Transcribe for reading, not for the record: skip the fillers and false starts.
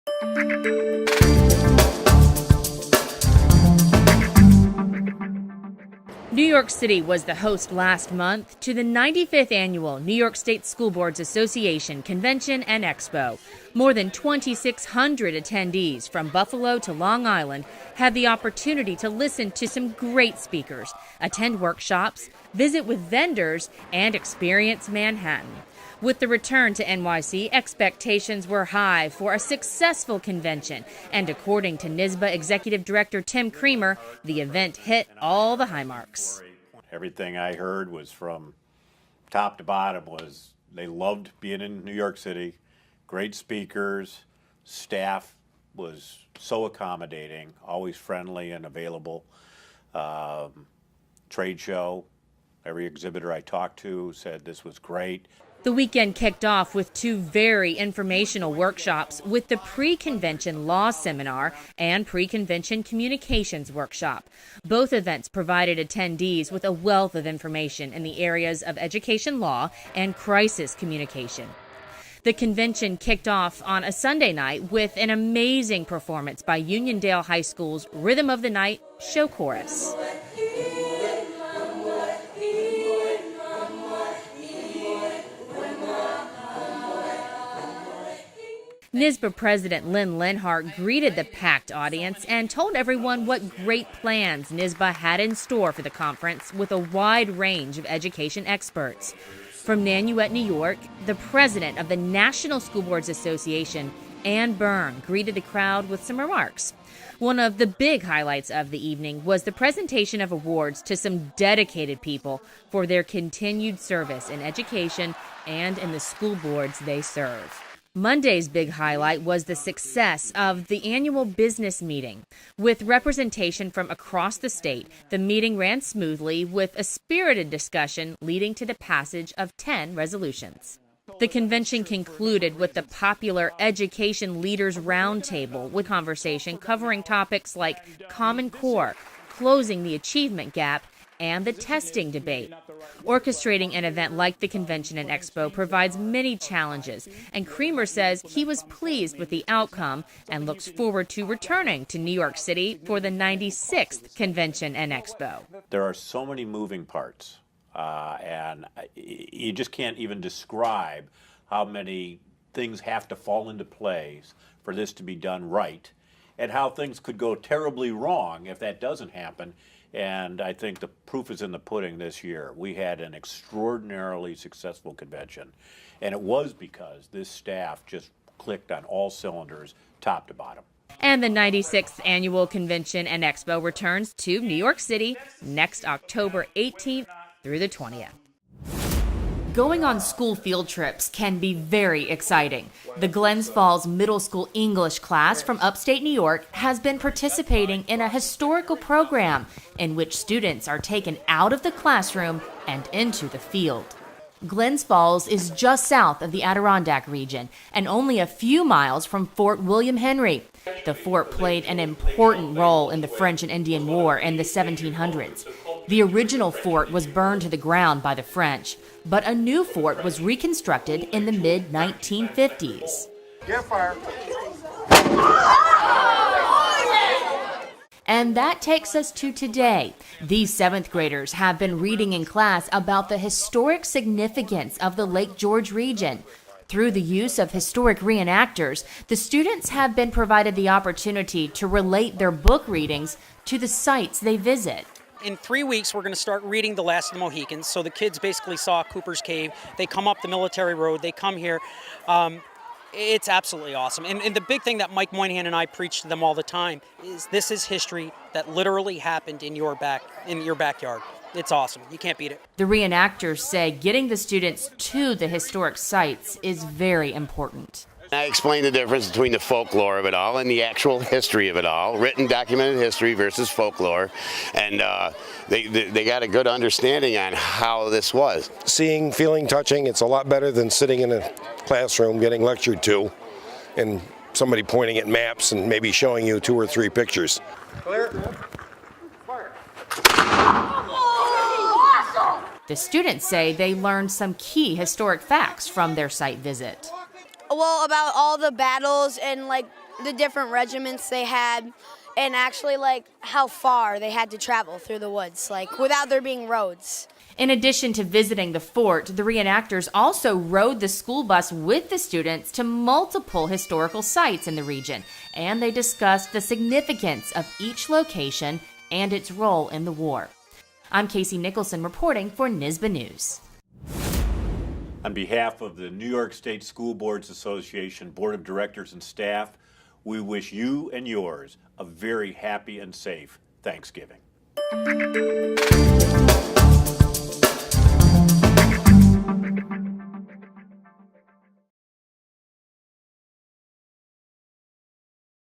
New York City was the host last month to the 95th Annual New York State School Boards Association Convention and Expo. More than 2,600 attendees from Buffalo to Long Island had the opportunity to listen to some great speakers, attend workshops, visit with vendors, and experience Manhattan. With the return to NYC, expectations were high for a successful convention, and according to NYSSBA Executive Director Tim Creamer, the event hit all the high marks. Everything I heard was from top to bottom was they loved being in New York City, great speakers, staff was so accommodating, always friendly and available. Trade show, every exhibitor I talked to said this was great. The weekend kicked off with two very informational workshops with the pre-convention law seminar and pre-convention communications workshop. Both events provided attendees with a wealth of information in the areas of education law and crisis communication. The convention kicked off on a Sunday night with an amazing performance by Uniondale High School's Rhythm of the Night show chorus. NYSSBA President Lynn Lenhart greeted the packed audience and told everyone what great plans NYSSBA had in store for the conference with a wide range of education experts. From Nanuet, New York, the president of the National School Boards Association, Ann Byrne, greeted the crowd with some remarks. One of the big highlights of the evening was the presentation of awards to some dedicated people for their continued service in education and in the school boards they serve. Monday's big highlight was the success of the annual business meeting. With representation from across the state, the meeting ran smoothly with a spirited discussion leading to the passage of 10 resolutions. The convention concluded with the popular Education Leaders Roundtable with conversation covering topics like Common Core, closing the achievement gap, and the testing debate. Orchestrating an event like the Convention and Expo provides many challenges, and Creamer says he was pleased with the outcome and looks forward to returning to New York City for the 96th Convention and Expo. There are so many moving parts, and you just can't even describe how many things have to fall into place for this to be done right, and how things could go terribly wrong if that doesn't happen. And I think the proof is in the pudding this year. We had an extraordinarily successful convention, and it was because this staff just clicked on all cylinders, top to bottom. And the 96th Annual Convention and Expo returns to New York City next October 18th through the 20th. Going on school field trips can be very exciting. The Glens Falls Middle School English class from upstate New York has been participating in a historical program in which students are taken out of the classroom and into the field. Glens Falls is just south of the Adirondack region and only a few miles from Fort William Henry. The fort played an important role in the French and Indian War in the 1700s. The original fort was burned to the ground by the French, but a new fort was reconstructed in the mid-1950s. Get fire. And that takes us to today. These 7th graders have been reading in class about the historic significance of the Lake George region. Through the use of historic reenactors, the students have been provided the opportunity to relate their book readings to the sites they visit. In 3 weeks, we're going to start reading The Last of the Mohicans. So the kids basically saw Cooper's Cave. They come up the military road. They come here. It's absolutely awesome. And the big thing that Mike Moynihan and I preach to them all the time is this is history that literally happened in your backyard. It's awesome. You can't beat it. The reenactors say getting the students to the historic sites is very important. I explain the difference between the folklore of it all and the actual history of it all, written documented history versus folklore, and they got a good understanding on how this was. Seeing, feeling, touching, it's a lot better than sitting in a classroom getting lectured to and somebody pointing at maps and maybe showing you 2 or 3 pictures. Clear. Fire. The students say they learned some key historic facts from their site visit. Well, about all the battles and like the different regiments they had, and actually like how far they had to travel through the woods, like without there being roads. In addition to visiting the fort, the reenactors also rode the school bus with the students to multiple historical sites in the region, and they discussed the significance of each location and its role in the war. I'm Casey Nicholson reporting for NYSSBA News. On behalf of the New York State School Boards Association Board of Directors and staff, we wish you and yours a very happy and safe Thanksgiving.